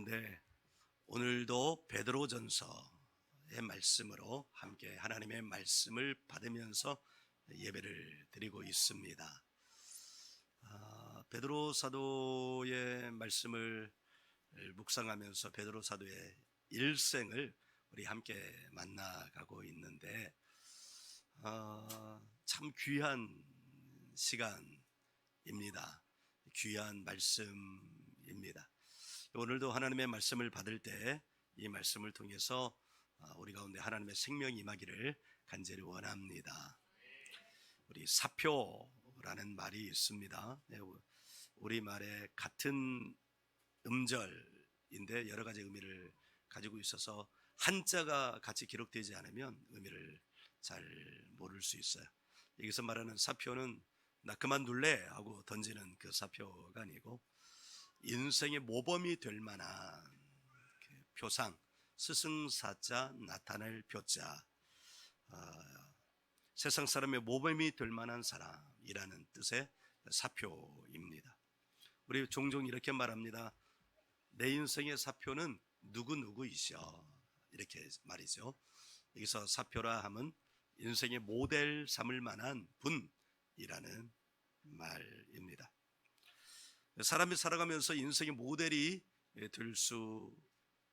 네, 오늘도 베드로전서의 말씀으로 함께 하나님의 말씀을 받으면서 예배를 드리고 있습니다. 베드로 사도의 말씀을 묵상하면서 베드로 사도의 일생을 우리 함께 만나가고 있는데 참 귀한 시간입니다. 귀한 말씀입니다. 오늘도 하나님의 말씀을 받을 때 이 말씀을 통해서 우리 가운데 하나님의 생명이 임하기를 간절히 원합니다. 우리 사표라는 말이 있습니다. 우리말에 같은 음절인데 여러 가지 의미를 가지고 있어서 한자가 같이 기록되지 않으면 의미를 잘 모를 수 있어요. 여기서 말하는 사표는 나 그만둘래 하고 던지는 그 사표가 아니고 인생의 모범이 될 만한 표상, 스승사자 나타낼 표자, 세상 사람의 모범이 될 만한 사람이라는 뜻의 사표입니다. 우리 종종 이렇게 말합니다. 내 인생의 사표는 누구누구이셔, 이렇게 말이죠. 여기서 사표라 함은 인생의 모델 삼을 만한 분이라는 말입니다. 사람이 살아가면서 인생의 모델이 될 수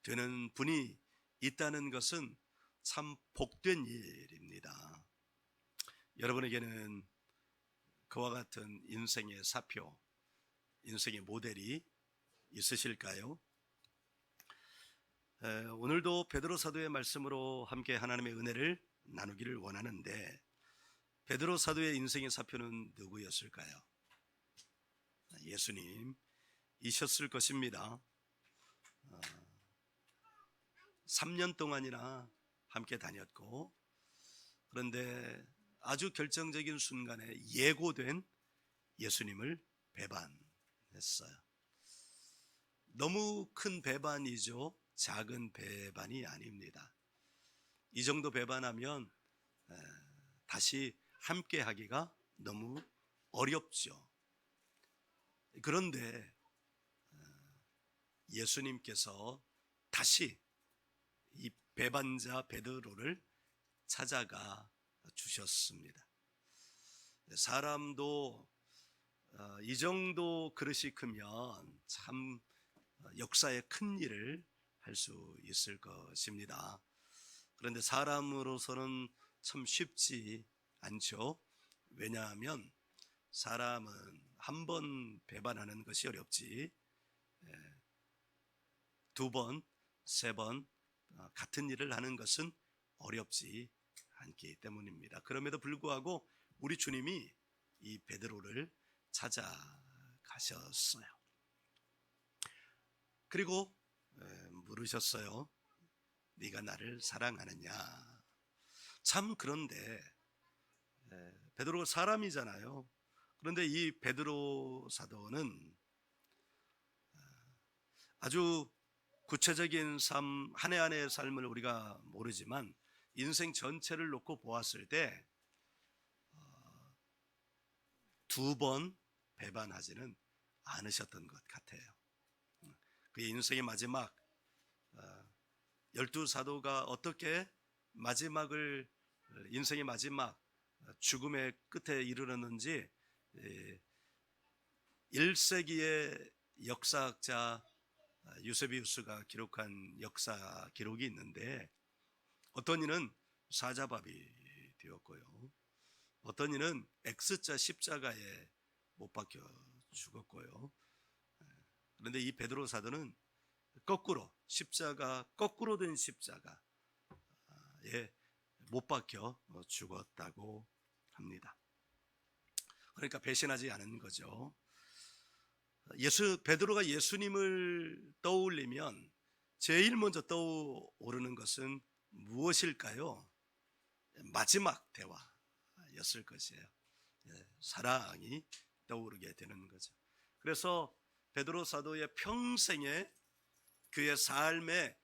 되는 분이 있다는 것은 참 복된 일입니다. 여러분에게는 그와 같은 인생의 사표, 인생의 모델이 있으실까요? 오늘도 베드로 사도의 말씀으로 함께 하나님의 은혜를 나누기를 원하는데, 베드로 사도의 인생의 사표는 누구였을까요? 예수님이셨을 것입니다. 3년 동안이나 함께 다녔고, 그런데 아주 결정적인 순간에 예고된 예수님을 배반했어요. 너무 큰 배반이죠. 작은 배반이 아닙니다. 이 정도 배반하면 다시 함께 하기가 너무 어렵죠. 그런데 예수님께서 다시 이 배반자 베드로를 찾아가 주셨습니다. 사람도 이 정도 그릇이 크면 참 역사의 큰 일을 할 수 있을 것입니다. 그런데 사람으로서는 참 쉽지 않죠. 왜냐하면 사람은 한 번 배반하는 것이 어렵지, 두 번, 세 번 같은 일을 하는 것은 어렵지 않기 때문입니다. 그럼에도 불구하고 우리 주님이 이 베드로를 찾아가셨어요. 그리고 물으셨어요. 네가 나를 사랑하느냐? 참, 그런데 베드로가 사람이잖아요. 그런데 이 베드로 사도는 아주 구체적인 삶, 한 해 한 해의 삶을 우리가 모르지만 인생 전체를 놓고 보았을 때 두 번 배반하지는 않으셨던 것 같아요. 그의 인생의 마지막 12사도가 어떻게 마지막을, 인생의 마지막 죽음의 끝에 이르렀는지 1세기의 역사학자 유세비우스가 기록한 역사 기록이 있는데, 어떤 이는 사자밥이 되었고요, 어떤 이는 X자 십자가에 못 박혀 죽었고요. 그런데 이 베드로 사도는 거꾸로 십자가, 거꾸로 된 십자가에 못 박혀 죽었다고 합니다. 그러니까 배신하지 않은 거죠. 베드로가 예수님을 떠올리면 제일 먼저 떠오르는 것은 무엇일까요? 마지막 대화였을 것이에요. 사랑이 떠오르게 되는 거죠. 그래서 베드로 사도의 평생에 그의 삶을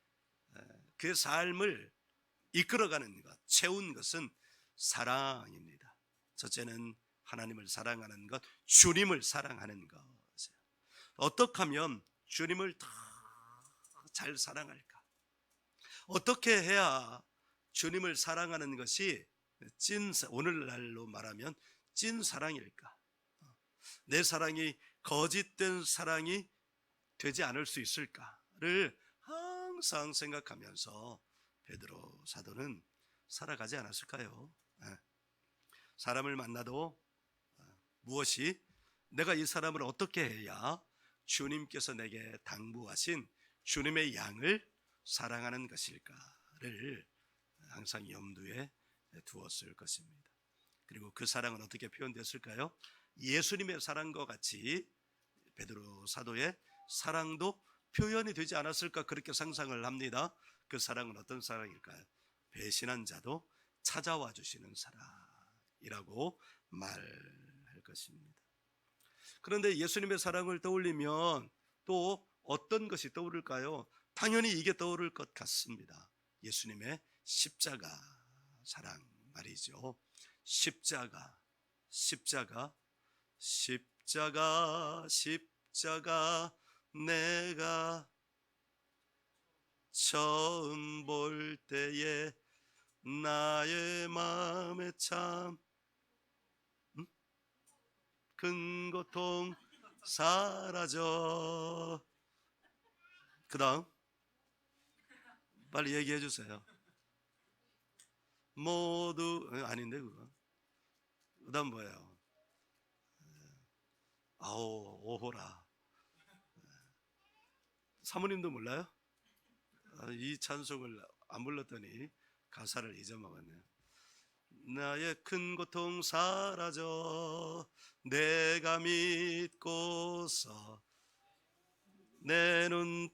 이끌어가는 것, 채운 것은 사랑입니다. 첫째는 하나님을 사랑하는 것, 주님을 사랑하는 것. 어떻게 하면 주님을 더 잘 사랑할까? 어떻게 해야 주님을 사랑하는 것이 오늘날로 말하면 찐 사랑일까? 내 사랑이 거짓된 사랑이 되지 않을 수 있을까를 항상 생각하면서 베드로 사도는 살아가지 않았을까요? 사람을 만나도 무엇이 내가 이 사람을 어떻게 해야 주님께서 내게 당부하신 주님의 양을 사랑하는 것일까를 항상 염두에 두었을 것입니다. 그리고 그 사랑은 어떻게 표현됐을까요? 예수님의 사랑과 같이 베드로 사도의 사랑도 표현이 되지 않았을까 그렇게 상상을 합니다. 그 사랑은 어떤 사랑일까요? 배신한 자도 찾아와 주시는 사랑이라고 말할 것입니다. 그런데 예수님의 사랑을 떠올리면 또 어떤 것이 떠오를까요? 당연히 이게 떠오를 것 같습니다. 예수님의 십자가 사랑 말이죠. 십자가 내가 처음 볼 때에 나의 마음에 참 큰 고통 사라져. 그 다음 빨리 얘기해 주세요. 모두 아닌데 그거. 그 다음 뭐예요? 아오 오호라. 사모님도 몰라요? 이 찬송을 안 불렀더니 가사를 잊어먹었네요. 나의 큰 고통 사라져 내가 믿고서 내 눈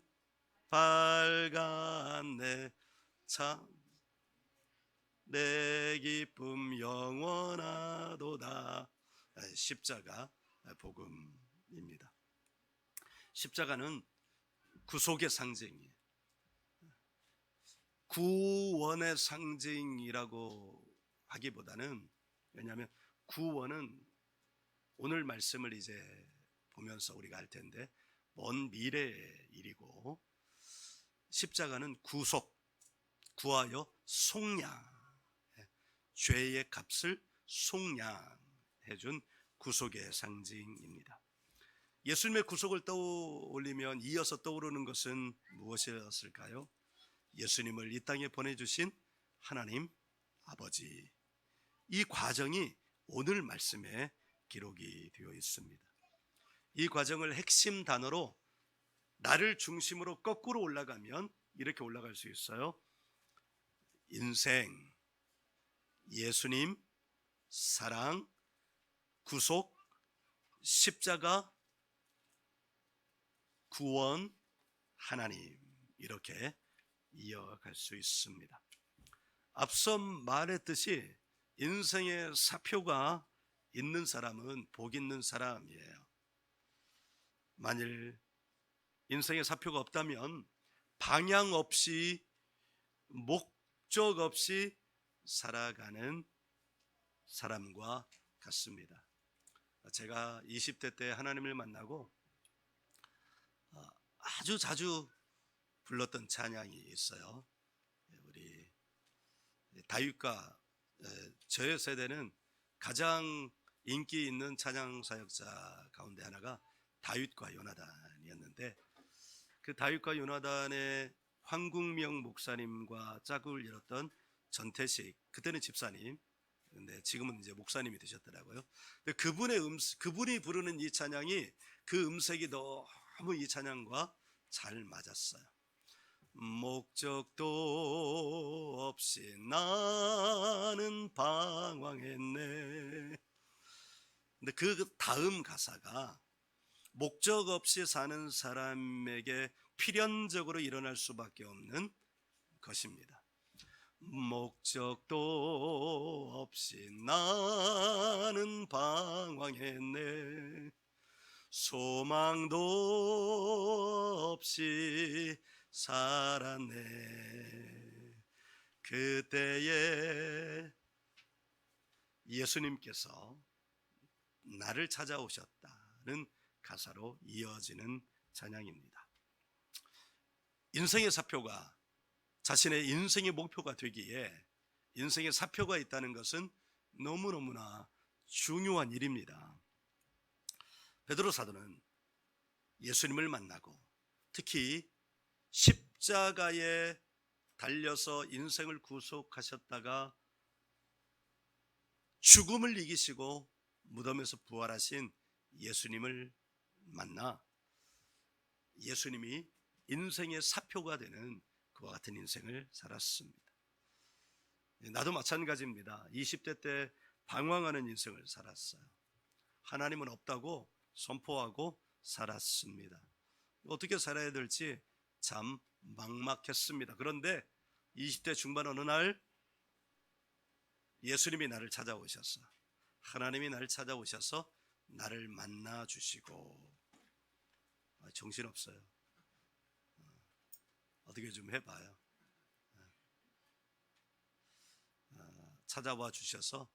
밝았네 참 내 기쁨 영원하도다. 십자가 복음입니다. 십자가는 구속의 상징이에요. 구원의 상징이라고 하기보다는, 왜냐하면 구원은 오늘 말씀을 이제 보면서 우리가 알 텐데 먼 미래의 일이고, 십자가는 구하여 속량, 죄의 값을 속량해준 구속의 상징입니다. 예수님의 구속을 떠올리면 이어서 떠오르는 것은 무엇이었을까요? 예수님을 이 땅에 보내주신 하나님 아버지, 이 과정이 오늘 말씀에 기록이 되어 있습니다. 이 과정을 핵심 단어로 나를 중심으로 거꾸로 올라가면 이렇게 올라갈 수 있어요. 인생, 예수님, 사랑, 구속, 십자가, 구원, 하나님, 이렇게 이어갈 수 있습니다. 앞서 말했듯이 인생의 사표가 있는 사람은 복 있는 사람이에요. 만일 인생의 사표가 없다면 방향 없이 목적 없이 살아가는 사람과 같습니다. 제가 20대 때 하나님을 만나고 아주 자주 불렀던 찬양이 있어요. 우리 다윗과, 저의 세대는 가장 인기 있는 찬양 사역자 가운데 하나가 다윗과 요나단이었는데, 그 다윗과 요나단의 황국명 목사님과 짝을 이뤘던 전태식, 그때는 집사님, 근데 지금은 이제 목사님이 되셨더라고요. 근데 그분이 부르는 이 찬양이, 그 음색이 너무 이 찬양과 잘 맞았어요. 목적도 없이 나는 방황했네. 근데 그 다음 가사가 목적 없이 사는 사람에게 필연적으로 일어날 수밖에 없는 것입니다. 목적도 없이 나는 방황했네. 소망도 없이 살았네. 그때에 예수님께서 나를 찾아오셨다는 가사로 이어지는 찬양입니다. 인생의 사표가 자신의 인생의 목표가 되기에 인생의 사표가 있다는 것은 너무너무나 중요한 일입니다. 베드로 사도는 예수님을 만나고 특히 십자가에 달려서 인생을 구속하셨다가 죽음을 이기시고 무덤에서 부활하신 예수님을 만나 예수님이 인생의 사표가 되는 그와 같은 인생을 살았습니다. 나도 마찬가지입니다. 20대 때 방황하는 인생을 살았어요. 하나님은 없다고 선포하고 살았습니다. 어떻게 살아야 될지 참 막막했습니다. 그런데 20대 중반 어느 날 예수님이 나를 찾아오셔서, 하나님이 나를 찾아오셔서 나를 만나 주시고, 정신없어요. 어떻게 좀 해봐요. 찾아와 주셔서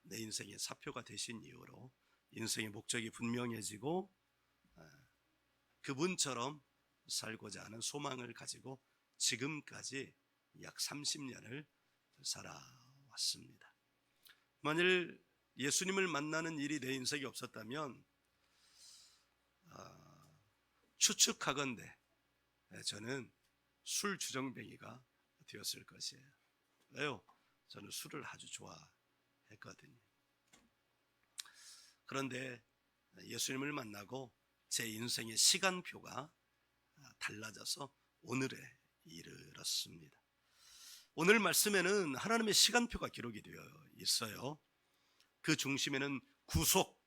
내 인생의 사표가 되신 이후로 인생의 목적이 분명해지고 그분처럼 살고자 하는 소망을 가지고 지금까지 약 30년을 살아왔습니다. 만일 예수님을 만나는 일이 내 인생에 없었다면 추측하건대 저는 술 주정뱅이가 되었을 것이에요. 왜요? 저는 술을 아주 좋아했거든요. 그런데 예수님을 만나고 제 인생의 시간표가 달라져서 오늘에 이르렀습니다. 오늘 말씀에는 하나님의 시간표가 기록이 되어 있어요. 그 중심에는 구속,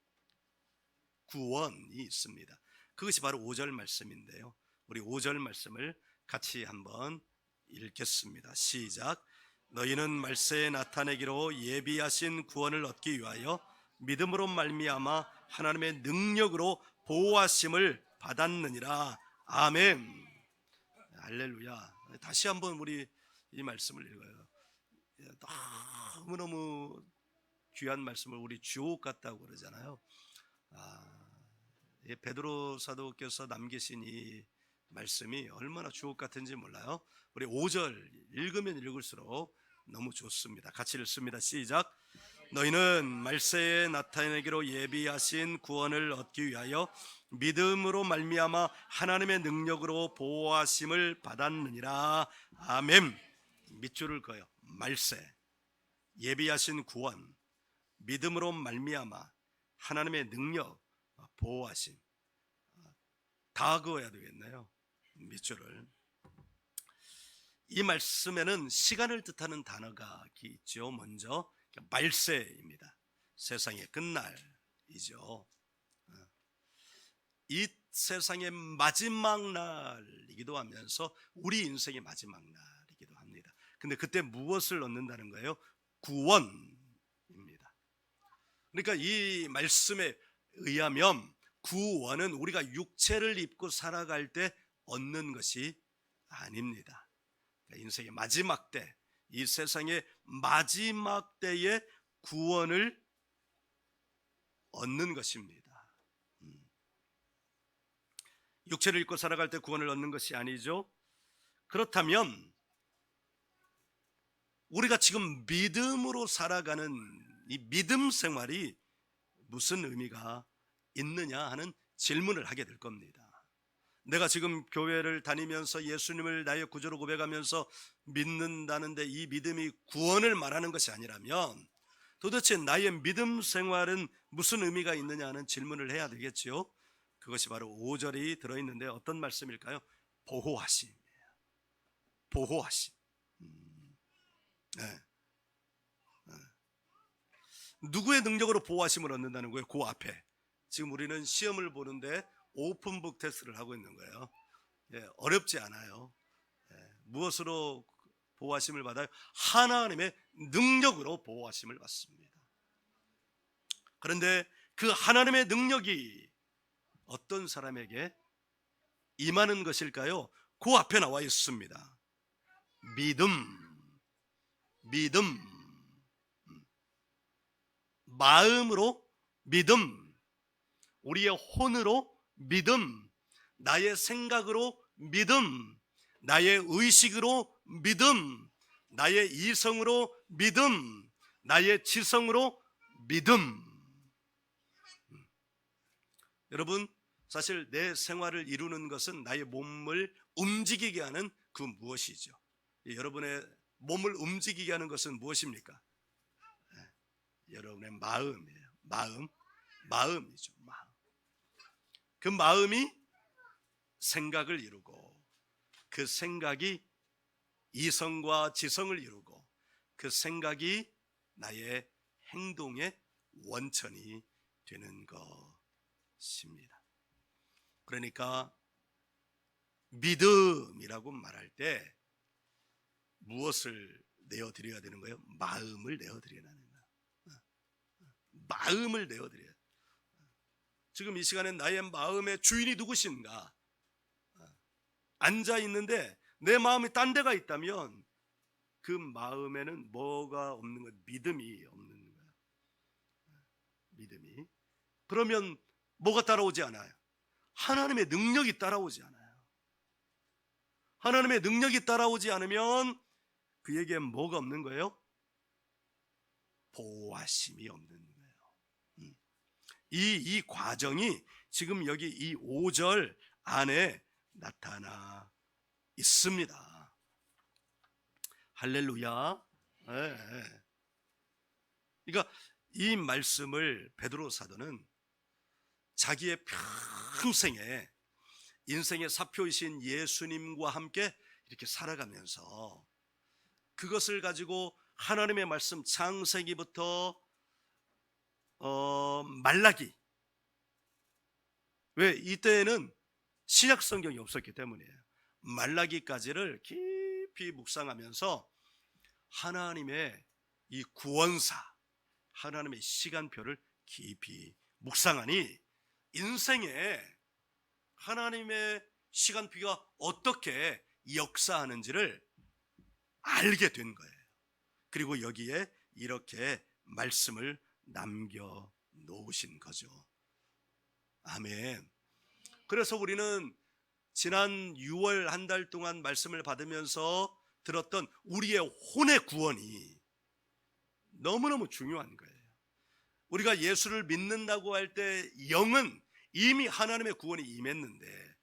구원이 있습니다. 그것이 바로 5절 말씀인데요. 우리 5절 말씀을 같이 한번 읽겠습니다. 시작. 너희는 말세에 나타내기로 예비하신 구원을 얻기 위하여 믿음으로 말미암아 하나님의 능력으로 보호하심을 받았느니라. 아멘. 할렐루야. 다시 한번 우리 이 말씀을 읽어요. 너무너무 귀한 말씀을 우리 주옥 같다고 그러잖아요. 베드로 사도께서 남기신 이 말씀이 얼마나 주옥 같은지 몰라요. 우리 5절 읽으면 읽을수록 너무 좋습니다. 같이 읽습니다. 시작. 너희는 말세에 나타내기로 예비하신 구원을 얻기 위하여 믿음으로 말미암아 하나님의 능력으로 보호하심을 받았느니라. 아멘. 밑줄을 그어요. 말세, 예비하신 구원, 믿음으로 말미암아 하나님의 능력, 보호하심. 다 그어야 되겠네요. 밑줄을. 이 말씀에는 시간을 뜻하는 단어가 있죠. 먼저 말세입니다. 세상의 끝날이죠. 이 세상의 마지막 날이기도 하면서 우리 인생의 마지막 날이기도 합니다. 근데 그때 무엇을 얻는다는 거예요? 구원입니다. 그러니까 이 말씀에 의하면 구원은 우리가 육체를 입고 살아갈 때 얻는 것이 아닙니다. 인생의 마지막 때, 이 세상의 마지막 때에 구원을 얻는 것입니다. 육체를 입고 살아갈 때 구원을 얻는 것이 아니죠. 그렇다면 우리가 지금 믿음으로 살아가는 이 믿음 생활이 무슨 의미가 있느냐 하는 질문을 하게 될 겁니다. 내가 지금 교회를 다니면서 예수님을 나의 구주로 고백하면서 믿는다는데 이 믿음이 구원을 말하는 것이 아니라면 도대체 나의 믿음 생활은 무슨 의미가 있느냐 하는 질문을 해야 되겠지요. 그것이 바로 5절이 들어있는데 어떤 말씀일까요? 보호하심이에요. 보호하심. 네. 누구의 능력으로 보호하심을 얻는다는 거예요? 그 앞에 지금 우리는 시험을 보는데 오픈북 테스트를 하고 있는 거예요. 어렵지 않아요. 무엇으로 보호하심을 받아요? 하나님의 능력으로 보호하심을 받습니다. 그런데 그 하나님의 능력이 어떤 사람에게 임하는 것일까요? 그 앞에 나와 있습니다. 믿음, 마음으로 믿음, 우리의 혼으로 믿음, 나의 생각으로 믿음, 나의 의식으로 믿음, 나의 이성으로 믿음, 나의 지성으로 믿음. 여러분, 사실 내 생활을 이루는 것은 나의 몸을 움직이게 하는 그 무엇이죠. 여러분의 몸을 움직이게 하는 것은 무엇입니까? 여러분의 마음이에요. 마음이죠. 마음. 그 마음이 생각을 이루고, 그 생각이 이성과 지성을 이루고, 그 생각이 나의 행동의 원천이 되는 것입니다. 그러니까 믿음이라고 말할 때 무엇을 내어드려야 되는 거예요? 마음을 내어드려야 하는 거예요. 마음을 내어드려야. 지금 이 시간에 나의 마음의 주인이 누구신가? 앉아 있는데 내 마음이 딴 데가 있다면 그 마음에는 뭐가 없는 거예요? 믿음이 없는 거예요. 믿음이. 그러면 뭐가 따라오지 않아요? 하나님의 능력이 따라오지 않아요. 하나님의 능력이 따라오지 않으면 그에게 뭐가 없는 거예요? 보호하심이 없는 거예요. 이 과정이 지금 여기 이 5절 안에 나타나 있습니다. 할렐루야. 네. 그러니까 이 말씀을 베드로 사도는 자기의 평생에 인생의 사표이신 예수님과 함께 이렇게 살아가면서 그것을 가지고 하나님의 말씀 창세기부터 말라기, 왜 이때에는 신약 성경이 없었기 때문이에요. 말라기까지를 깊이 묵상하면서 하나님의 이 구원사, 하나님의 시간표를 깊이 묵상하니 인생에 하나님의 시간표가 어떻게 역사하는지를 알게 된 거예요. 그리고 여기에 이렇게 말씀을 남겨 놓으신 거죠. 아멘. 그래서 우리는 지난 6월 한 달 동안 말씀을 받으면서 들었던 우리의 혼의 구원이 너무너무 중요한 거예요. 우리가 예수를 믿는다고 할 때 영은 이미 하나님의 구원이 임했는데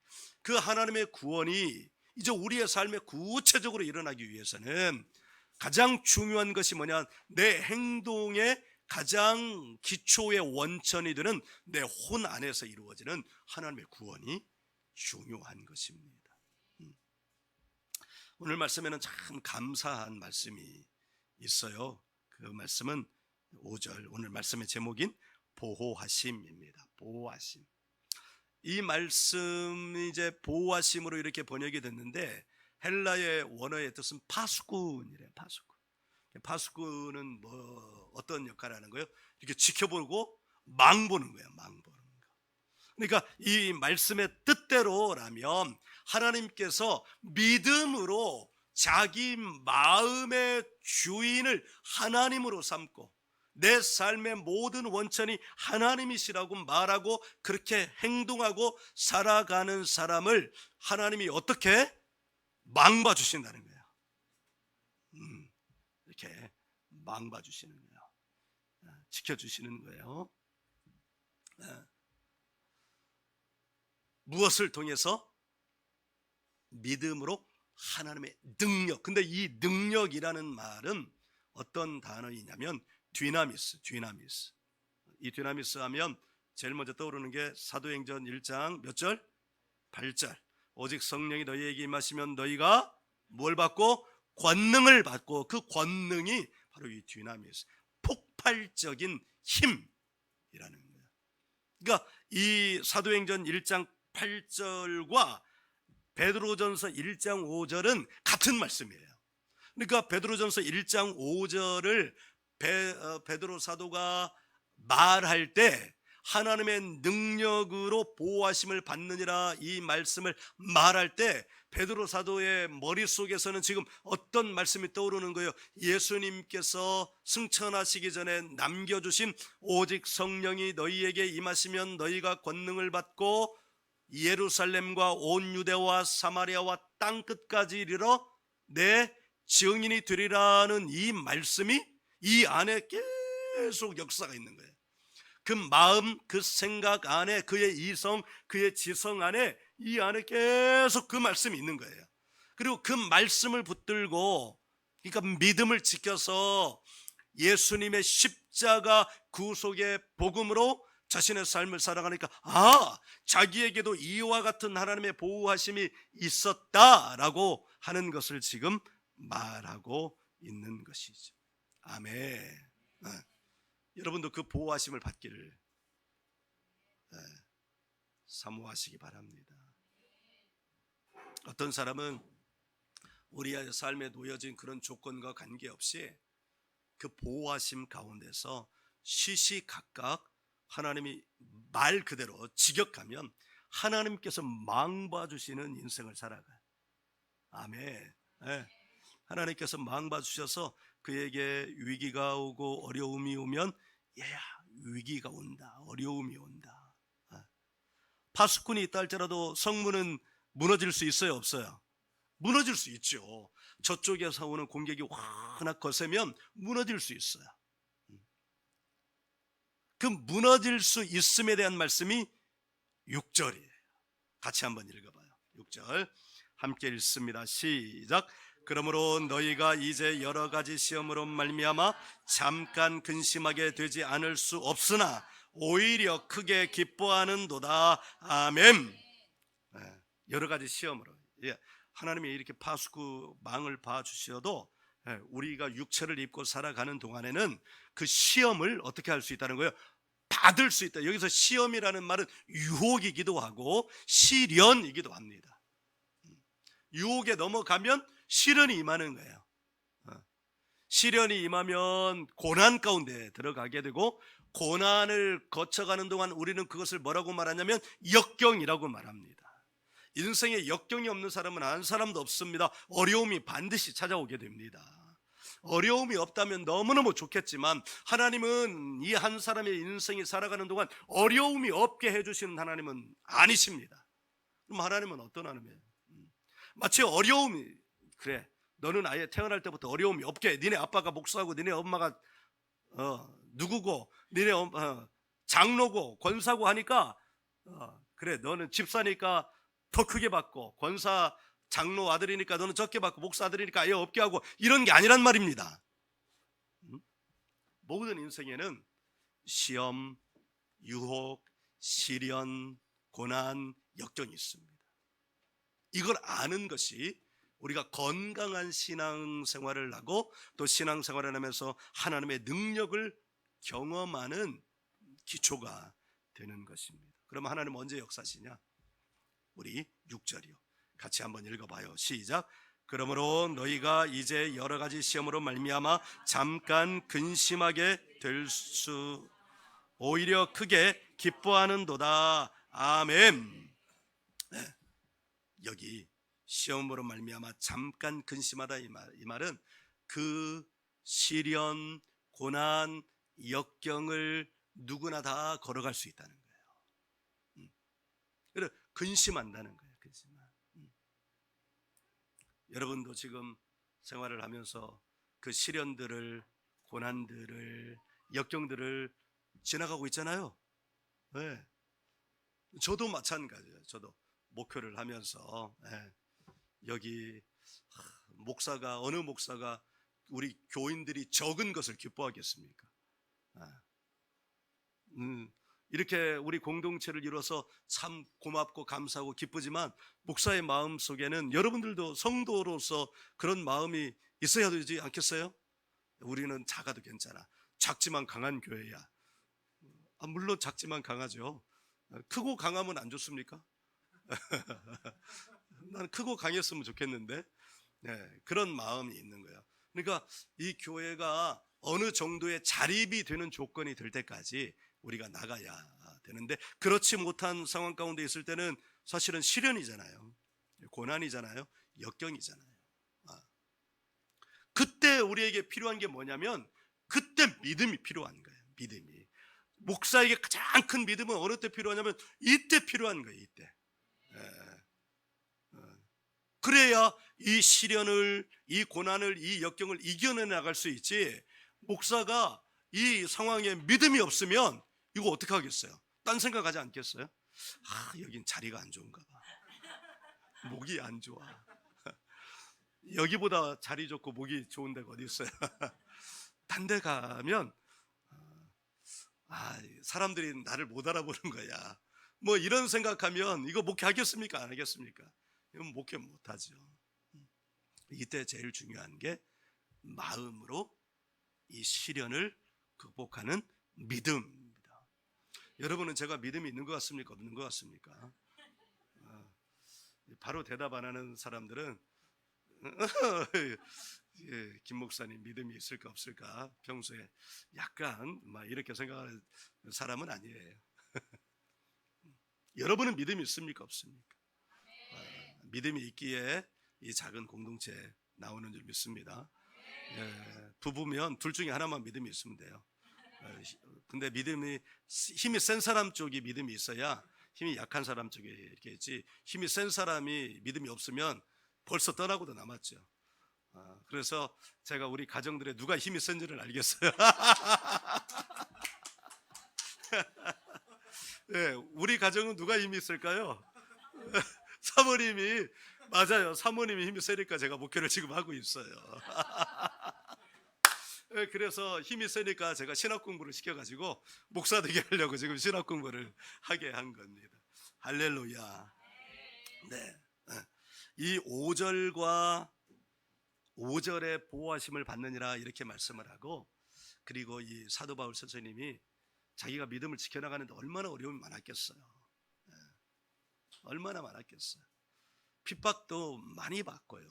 그 하나님의 구원이 이제 우리의 삶에 구체적으로 일어나기 위해서는 가장 중요한 것이 뭐냐? 내 행동의 가장 기초의 원천이 되는 내 혼 안에서 이루어지는 하나님의 구원이 중요한 것입니다. 오늘 말씀에는 참 감사한 말씀이 있어요. 그 말씀은 5절, 오늘 말씀의 제목인 보호하심입니다. 보호하심. 이 말씀이 이제 보호하심으로 이렇게 번역이 됐는데 헬라의 원어의 뜻은 파수꾼이래요. 파수꾼. 파수꾼은 뭐 어떤 역할을 하는 거예요? 이렇게 지켜보고 망보는 거예요. 망보는 거. 그러니까 이 말씀의 뜻대로라면 하나님께서 믿음으로 자기 마음의 주인을 하나님으로 삼고 내 삶의 모든 원천이 하나님이시라고 말하고 그렇게 행동하고 살아가는 사람을 하나님이 어떻게 망봐 주신다는 거예요. 이렇게 망봐 주시는 거예요. 지켜주시는 거예요. 무엇을 통해서? 믿음으로 하나님의 능력. 근데 이 능력이라는 말은 어떤 단어이냐면 디나미스. 이 디나미스 하면 제일 먼저 떠오르는 게 사도행전 1장 몇 절? 8절. 오직 성령이 너희에게 임하시면 너희가 뭘 받고? 권능을 받고, 그 권능이 바로 이 디나미스, 폭발적인 힘이라는 거예요. 그러니까 이 사도행전 1장 8절과 베드로전서 1장 5절은 같은 말씀이에요. 그러니까 베드로전서 1장 5절을 베드로 사도가 말할 때 하나님의 능력으로 보호하심을 받느니라 이 말씀을 말할 때 베드로 사도의 머릿속에서는 지금 어떤 말씀이 떠오르는 거예요? 예수님께서 승천하시기 전에 남겨주신 오직 성령이 너희에게 임하시면 너희가 권능을 받고 예루살렘과 온 유대와 사마리아와 땅 끝까지 이르러 내 증인이 되리라는 이 말씀이 이 안에 계속 역사가 있는 거예요. 그 마음, 그 생각 안에, 그의 이성, 그의 지성 안에, 이 안에 계속 그 말씀이 있는 거예요. 그리고 그 말씀을 붙들고, 그러니까 믿음을 지켜서 예수님의 십자가 구속의 복음으로 자신의 삶을 살아가니까, 자기에게도 이와 같은 하나님의 보호하심이 있었다라고 하는 것을 지금 말하고 있는 것이죠. 아멘. 여러분도 그 보호하심을 받기를 사모하시기 바랍니다. 어떤 사람은 우리의 삶에 놓여진 그런 조건과 관계없이 그 보호하심 가운데서 시시각각 하나님이 말 그대로 직역하면 하나님께서 망봐주시는 인생을 살아가요. 아멘. 하나님께서 망봐주셔서 그에게 위기가 오고 어려움이 오면, 얘야, 위기가 온다, 어려움이 온다. 파수꾼이 있다 할지라도 성문은 무너질 수 있어요, 없어요? 무너질 수 있죠. 저쪽에서 오는 공격이 확 거세면 무너질 수 있어요. 그 무너질 수 있음에 대한 말씀이 6절이에요. 같이 한번 읽어봐요. 6절 함께 읽습니다. 시작. 그러므로 너희가 이제 여러 가지 시험으로 말미암아 잠깐 근심하게 되지 않을 수 없으나 오히려 크게 기뻐하는도다. 아멘. 여러 가지 시험으로, 하나님이 이렇게 파수꾼 망을 봐주셔도 우리가 육체를 입고 살아가는 동안에는 그 시험을 어떻게 할 수 있다는 거예요? 받을 수 있다. 여기서 시험이라는 말은 유혹이기도 하고 시련이기도 합니다. 유혹에 넘어가면 시련이 임하는 거예요. 시련이 임하면 고난 가운데 들어가게 되고, 고난을 거쳐가는 동안 우리는 그것을 뭐라고 말하냐면 역경이라고 말합니다. 인생에 역경이 없는 사람은 한 사람도 없습니다. 어려움이 반드시 찾아오게 됩니다. 어려움이 없다면 너무너무 좋겠지만 하나님은 이 한 사람의 인생이 살아가는 동안 어려움이 없게 해주시는 하나님은 아니십니다. 그럼 하나님은 어떤 하나님이에요? 마치 어려움이, 그래, 너는 아예 태어날 때부터 어려움이 없게, 니네 아빠가 목사고 니네 엄마가 누구고 니네 장로고 권사고 하니까 그래, 너는 집사니까 더 크게 받고, 권사 장로 아들이니까 너는 적게 받고, 목사 아들이니까 아예 없게 하고, 이런 게 아니란 말입니다. 모든 인생에는 시험, 유혹, 시련, 고난, 역경이 있습니다. 이걸 아는 것이 우리가 건강한 신앙생활을 하고 또 신앙생활을 하면서 하나님의 능력을 경험하는 기초가 되는 것입니다. 그럼 하나님 언제 역사하시냐? 우리 6절이요. 같이 한번 읽어봐요. 시작. 그러므로 너희가 이제 여러 가지 시험으로 말미암아 잠깐 근심하게 될 수 오히려 크게 기뻐하는도다. 아멘. 여기 시험으로 말미암아 잠깐 근심하다, 이 말은 그 시련, 고난, 역경을 누구나 다 걸어갈 수 있다는 거예요. 그래서 근심한다는 거예요. 근심만. 여러분도 지금 생활을 하면서 그 시련들을, 고난들을, 역경들을 지나가고 있잖아요. 네. 저도 마찬가지예요. 저도 목표를 하면서 여기 목사가, 어느 목사가 우리 교인들이 적은 것을 기뻐하겠습니까? 이렇게 우리 공동체를 이뤄서 참 고맙고 감사하고 기쁘지만 목사의 마음 속에는 여러분들도 성도로서 그런 마음이 있어야 되지 않겠어요? 우리는 작아도 괜찮아, 작지만 강한 교회야. 물론 작지만 강하죠. 크고 강하면 안 좋습니까? 나는 크고 강했으면 좋겠는데, 그런 마음이 있는 거예요. 그러니까 이 교회가 어느 정도의 자립이 되는 조건이 될 때까지 우리가 나가야 되는데, 그렇지 못한 상황 가운데 있을 때는 사실은 시련이잖아요, 고난이잖아요, 역경이잖아요. 그때 우리에게 필요한 게 뭐냐면, 그때 믿음이 필요한 거예요. 믿음이. 목사에게 가장 큰 믿음은 어느 때 필요하냐면 이때 필요한 거예요. 이때. 그래야 이 시련을, 이 고난을, 이 역경을 이겨내 나갈 수 있지. 목사가 이 상황에 믿음이 없으면 이거 어떻게 하겠어요? 딴 생각하지 않겠어요? 여긴 자리가 안 좋은가 봐. 목이 안 좋아. 여기보다 자리 좋고 목이 좋은 데가 어디 있어요? 딴 데 가면 사람들이 나를 못 알아보는 거야. 뭐 이런 생각하면 이거 목회하겠습니까? 안 하겠습니까? 이건 목회 못하죠. 이때 제일 중요한 게 마음으로 이 시련을 극복하는 믿음입니다. 여러분은 제가 믿음이 있는 것 같습니까? 없는 것 같습니까? 바로 대답 안 하는 사람들은 김 목사님 믿음이 있을까 없을까 평소에 약간 막 이렇게 생각하는 사람은 아니에요. 여러분은 믿음이 있습니까 없습니까? 믿음이 있기에 이 작은 공동체 나오는 줄 믿습니다. 부부면 둘 중에 하나만 믿음이 있으면 돼요. 근데 믿음이 힘이 센 사람 쪽이 믿음이 있어야 힘이 약한 사람 쪽에 이렇게 있지, 힘이 센 사람이 믿음이 없으면 벌써 떠나고도 남았죠. 그래서 제가 우리 가정들의 누가 힘이 센지를 알겠어요. 네, 우리 가정은 누가 힘이 있을까요? 사모님이, 맞아요. 사모님이 힘이 세니까 제가 목회를 지금 하고 있어요. 네, 그래서 힘이 세니까 제가 신학 공부를 시켜가지고 목사 되게 하려고 지금 신학 공부를 하게 한 겁니다. 할렐루야. 네, 이 5절과 5절에 보호하심을 받느니라 이렇게 말씀을 하고, 그리고 이 사도 바울 선생님이 자기가 믿음을 지켜나가는데 얼마나 어려움이 많았겠어요. 얼마나 많았겠어요. 핍박도 많이 받고요.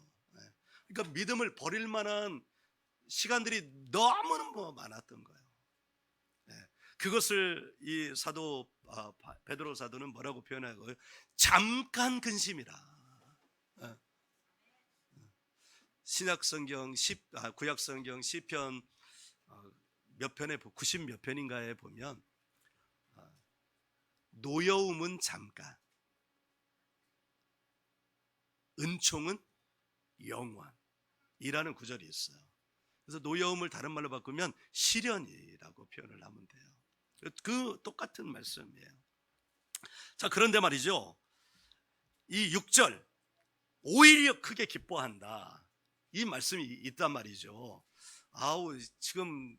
그러니까 믿음을 버릴 만한 시간들이 너무너무 많았던 거예요. 그것을 이 사도 베드로 사도는 뭐라고 표현하고요? 잠깐 근심이라. 신약성경 구약성경 시편 몇 편에 90 몇 편인가에 보면 노여움은 잠깐, 은총은 영원이라는 구절이 있어요. 그래서 노여움을 다른 말로 바꾸면 시련이라고 표현을 하면 돼요. 그 똑같은 말씀이에요. 자, 그런데 말이죠, 이 6절 오히려 크게 기뻐한다, 이 말씀이 있단 말이죠. 지금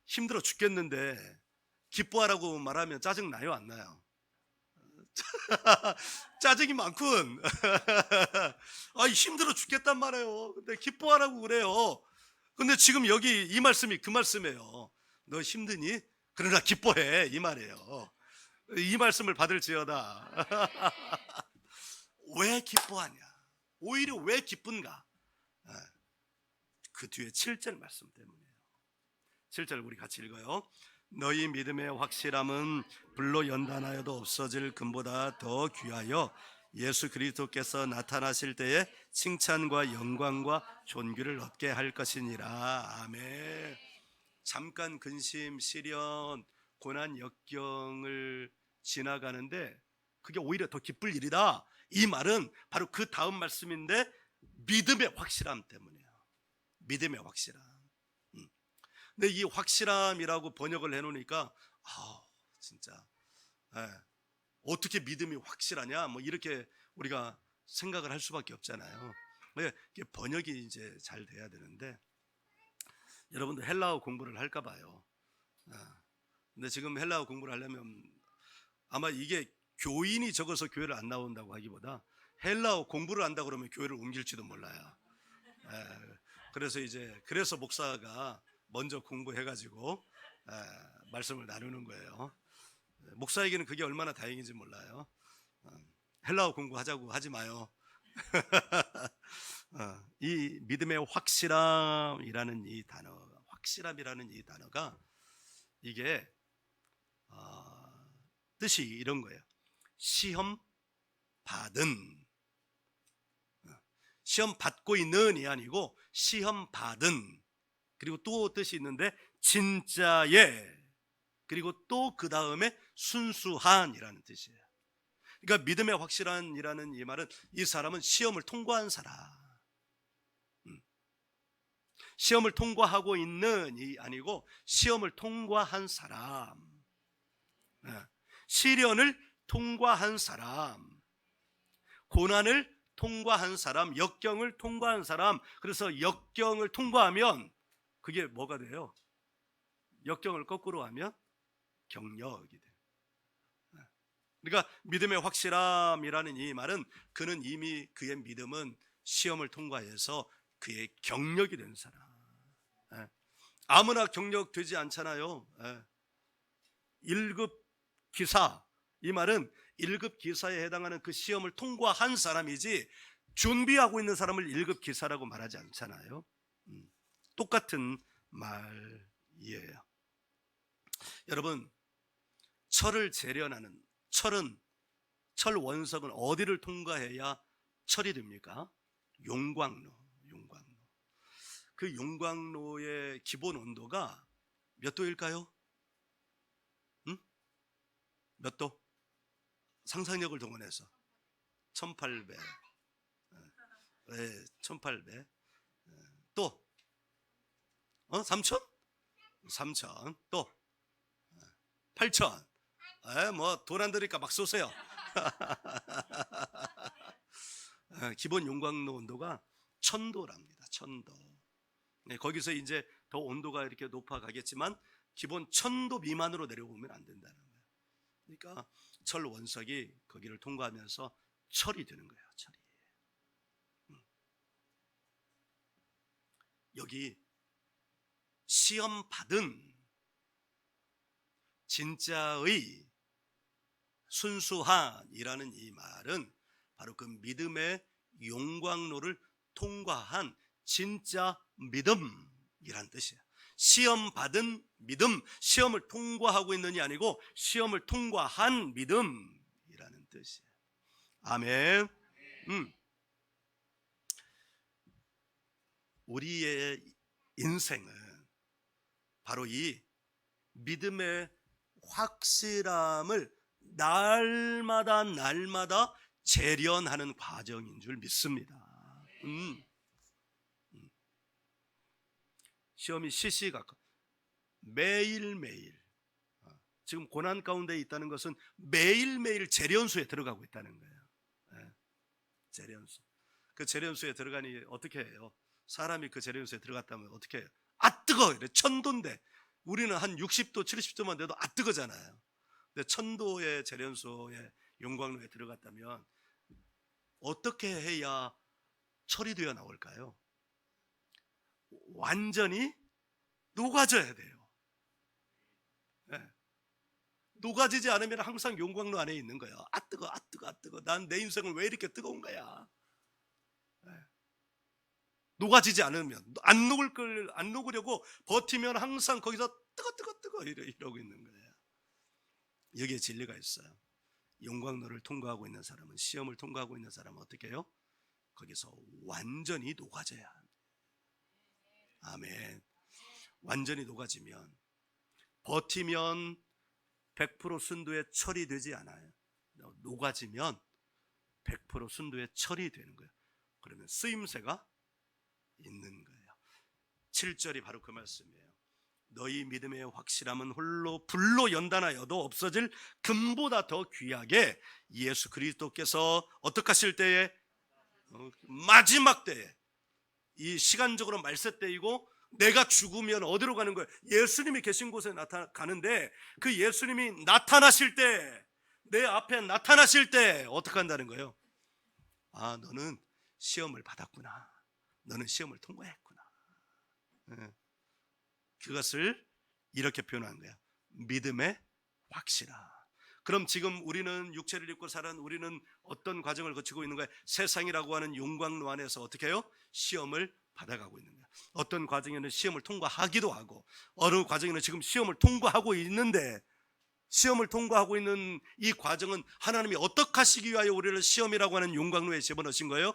힘들어 죽겠는데 기뻐하라고 말하면 짜증 나요, 안 나요? 짜증이 많군. 힘들어 죽겠단 말이에요. 근데 기뻐하라고 그래요. 근데 지금 여기 이 말씀이 그 말씀이에요. 너 힘드니? 그러나 기뻐해, 이 말이에요. 이 말씀을 받을지어다. 왜 기뻐하냐? 오히려 왜 기쁜가? 그 뒤에 7절 말씀 때문이에요. 7절 우리 같이 읽어요. 너희 믿음의 확실함은 불로 연단하여도 없어질 금보다 더 귀하여 예수 그리스도께서 나타나실 때에 칭찬과 영광과 존귀를 얻게 할 것이니라. 아멘. 잠깐 근심, 시련, 고난, 역경을 지나가는데 그게 오히려 더 기쁠 일이다, 이 말은 바로 그 다음 말씀인데 믿음의 확실함 때문이에요. 믿음의 확실함. 근데 이 확실함이라고 번역을 해놓으니까 진짜 어떻게 믿음이 확실하냐, 뭐 이렇게 우리가 생각을 할 수밖에 없잖아요. 이게 번역이 이제 잘 돼야 되는데, 여러분들 헬라어 공부를 할까 봐요. 근데 지금 헬라어 공부를 하려면 아마 이게 교인이 적어서 교회를 안 나온다고 하기보다 헬라어 공부를 한다 그러면 교회를 옮길지도 몰라요. 그래서 목사가 먼저 공부해가지고 말씀을 나누는 거예요. 목사에게는 그게 얼마나 다행인지 몰라요. 헬라어 공부하자고 하지 마요. 이 믿음의 확실함이라는 이 단어가 이게 뜻이 이런 거예요. 시험 받고 있는이 아니고 시험 받은, 그리고 또 뜻이 있는데 진짜의, 그리고 또 그 다음에 순수한이라는 뜻이에요. 그러니까 믿음의 확실한이라는 이 말은 이 사람은 시험을 통과한 사람, 시험을 통과하고 있는 이 아니고 시험을 통과한 사람, 시련을 통과한 사람, 고난을 통과한 사람, 역경을 통과한 사람. 그래서 역경을 통과하면 그게 뭐가 돼요? 역경을 거꾸로 하면 경력이 돼요. 그러니까 믿음의 확실함이라는 이 말은 그는 이미 그의 믿음은 시험을 통과해서 그의 경력이 된 사람. 아무나 경력 되지 않잖아요. 1급 기사, 이 말은 1급 기사에 해당하는 그 시험을 통과한 사람이지 준비하고 있는 사람을 1급 기사라고 말하지 않잖아요. 똑같은 말이에요. 여러분, 철을 재련하는 철 원석은 어디를 통과해야 철이 됩니까? 용광로. 그 용광로의 기본 온도가 몇 도일까요? 몇 도? 상상력을 동원해서 1800. 네, 1800. 또 3000? 3000. 또 8000. 뭐 돈 안 드니까 막 쏘세요. 기본 용광로 온도가 1000도랍니다. 1000도. 네, 거기서 이제 더 온도가 이렇게 높아가겠지만 기본 1000도 미만으로 내려오면 안 된다는 거예요. 그러니까 철 원석이 거기를 통과하면서 철이 되는 거예요. 철이. 여기 시험 받은 진짜의 순수한이라는 이 말은 바로 그 믿음의 용광로를 통과한 진짜 믿음이란 뜻이에요. 시험 받은 믿음, 시험을 통과하고 있는이 아니고 시험을 통과한 믿음이라는 뜻이에요. 아멘. 우리의 인생은 바로 이 믿음의 확실함을 날마다 재련하는 과정인 줄 믿습니다. 시험이 시시각각 매일매일, 지금 고난 가운데 있다는 것은 매일매일 재련수에 들어가고 있다는 거예요. 재련수. 그 재련수에 들어가니 어떻게 해요? 사람이 그 재련수에 들어갔다면 어떻게 해요? 아 뜨거! 이래. 1000도인데 우리는 한 60도 70도만 돼도 아 뜨거잖아요. 근데 1000도의 재련수에 용광로에 들어갔다면 어떻게 해야 철이 되어 나올까요? 완전히 녹아져야 돼요. 녹아지지 않으면 항상 용광로 안에 있는 거예요. 아 뜨거. 난 내 인생은 왜 이렇게 뜨거운 거야? 녹아지지 않으면 안 녹으려고 버티면 항상 거기서 뜨거 이러고 있는 거예요. 여기에 진리가 있어요. 용광로를 통과하고 있는 사람은, 시험을 통과하고 있는 사람은 어떻게 해요? 거기서 완전히 녹아져야 합니다. 아멘. 완전히 녹아지면, 버티면 100% 순도의 철이 되지 않아요. 녹아지면 100% 순도의 철이 되는 거예요. 그러면 쓰임새가 있는 거예요. 7절이 바로 그 말씀이에요. 너희 믿음의 확실함은 홀로 불로 연단하여도 없어질 금보다 더 귀하게 예수 그리스도께서 어떻게 하실 때에, 마지막 때에, 이 시간적으로 말세 때이고 내가 죽으면 어디로 가는 거예요? 예수님이 계신 곳에 가는데 그 예수님이 나타나실 때, 내 앞에 나타나실 때 어떻게 한다는 거예요? 아, 너는 시험을 받았구나. 너는 시험을 통과했구나. 그것을 이렇게 표현한 거야. 믿음의 확실함. 그럼 지금 우리는 육체를 입고 살아는 우리는 어떤 과정을 거치고 있는 거야? 세상이라고 하는 용광로 안에서 어떻게 해요? 시험을 받아가고 있는 거야. 어떤 과정에는 시험을 통과하기도 하고, 어느 과정에는 지금 시험을 통과하고 있는데, 시험을 통과하고 있는 이 과정은 하나님이 어떻게 하시기 위하여 우리를 시험이라고 하는 용광로에 집어넣으신 거예요?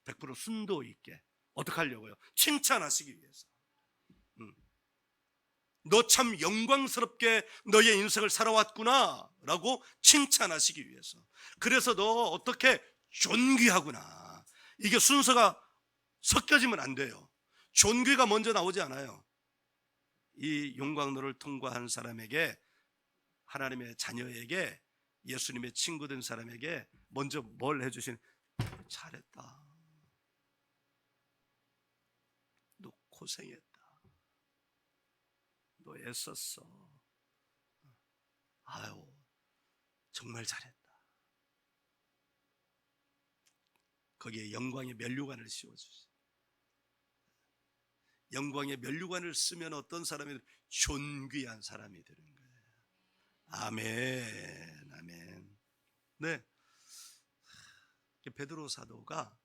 100% 순도 있게 어떻게 하려고요? 칭찬하시기 위해서. 너 참 영광스럽게 너의 인생을 살아왔구나 라고 칭찬하시기 위해서. 그래서 너 어떻게 존귀하구나. 이게 순서가 섞여지면 안 돼요. 존귀가 먼저 나오지 않아요. 이 용광로를 통과한 사람에게, 하나님의 자녀에게, 예수님의 친구 된 사람에게 먼저 뭘 해주신? 잘했다, 너 고생했다, 너 애썼어, 아유 정말 잘했다. 거기에 영광의 면류관을 씌워주시. 영광의 면류관을 쓰면 어떤 사람이? 존귀한 사람이 되는 거예요. 아멘, 아멘. 네, 베드로 사도가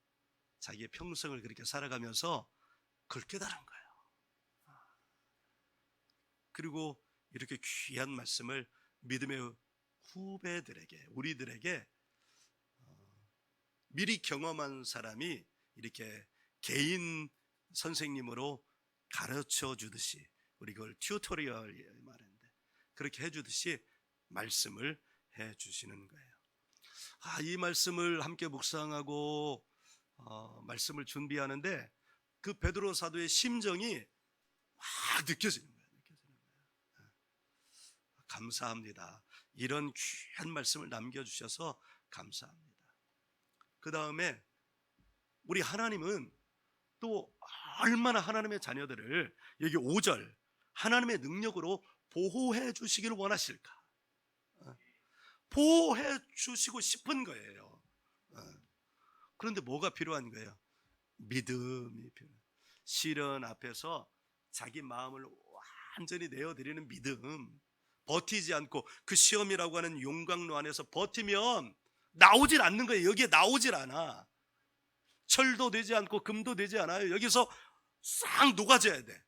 자기의 평생을 그렇게 살아가면서 그걸 깨달은 거예요. 그리고 이렇게 귀한 말씀을 믿음의 후배들에게, 우리들에게 미리 경험한 사람이 이렇게 개인 선생님으로 가르쳐 주듯이, 우리 그걸 튜토리얼 말하는데 그렇게 해주듯이 말씀을 해주시는 거예요. 이 말씀을 함께 묵상하고 말씀을 준비하는데 그 베드로 사도의 심정이 막 느껴지는 거예요. 감사합니다. 이런 귀한 말씀을 남겨주셔서 감사합니다. 그 다음에 우리 하나님은 또 얼마나 하나님의 자녀들을, 여기 5절, 하나님의 능력으로 보호해 주시기를 원하실까? 보호해 주시고 싶은 거예요. 그런데 뭐가 필요한 거예요? 믿음이 필요해요. 시련 앞에서 자기 마음을 완전히 내어드리는 믿음. 버티지 않고 그 시험이라고 하는 용광로 안에서 버티면 나오질 않는 거예요. 여기에 나오질 않아. 철도 되지 않고 금도 되지 않아요. 여기서 싹 녹아져야 돼.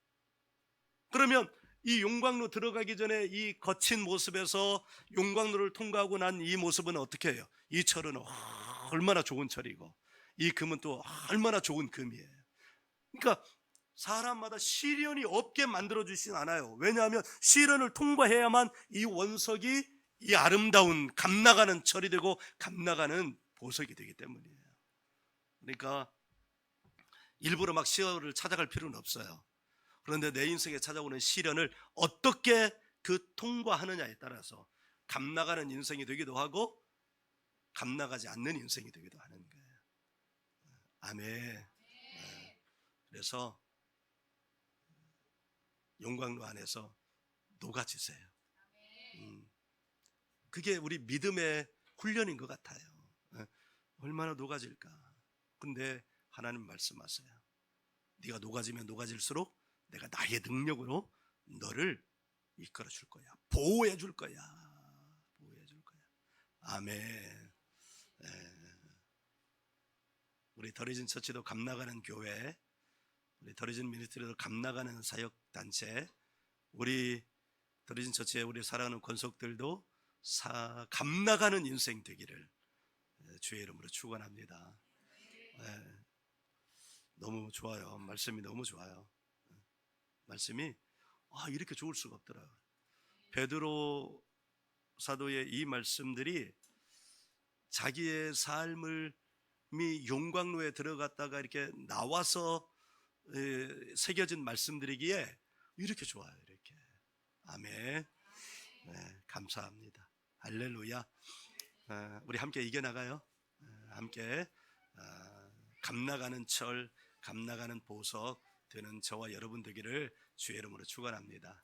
그러면 이 용광로 들어가기 전에 이 거친 모습에서 용광로를 통과하고 난 이 모습은 어떻게 해요? 이 철은 얼마나 좋은 철이고 이 금은 또 얼마나 좋은 금이에요. 그러니까 사람마다 시련이 없게 만들어주진 않아요. 왜냐하면 시련을 통과해야만 이 원석이 이 아름다운 감나가는 철이 되고 감나가는 보석이 되기 때문이에요. 그러니까 일부러 막 시련을 찾아갈 필요는 없어요. 그런데 내 인생에 찾아오는 시련을 어떻게 그 통과하느냐에 따라서 감나가는 인생이 되기도 하고 감나가지 않는 인생이 되기도 하는 거예요. 아멘. 그래서 용광로 안에서 녹아지세요. 그게 우리 믿음의 훈련인 것 같아요. 얼마나 녹아질까? 근데 하나님 말씀하세요. 네가 녹아지면 녹아질수록 내가 나의 능력으로 너를 이끌어 줄 거야. 보호해 줄 거야. 보호해 줄 거야. 아멘. 우리 더리진 처치도 감나가는 교회, 우리 더리진 미니스트리도 감나가는 사역 단체, 우리 더리진 처치에 우리 사랑하는 권속들도 감나가는 인생 되기를 주의 이름으로 축원합니다. 너무 좋아요. 말씀이 너무 좋아요. 말씀이 이렇게 좋을 수가 없더라고요. 베드로 사도의 이 말씀들이 자기의 삶을 용광로에 들어갔다가 이렇게 나와서 새겨진 말씀들이기에 이렇게 좋아요. 이렇게. 아멘. 감사합니다. 할렐루야. 우리 함께 이겨나가요. 함께 감나가는 철, 감나가는 보석 되는 저와 여러분 되기를 주의 이름으로 축원합니다.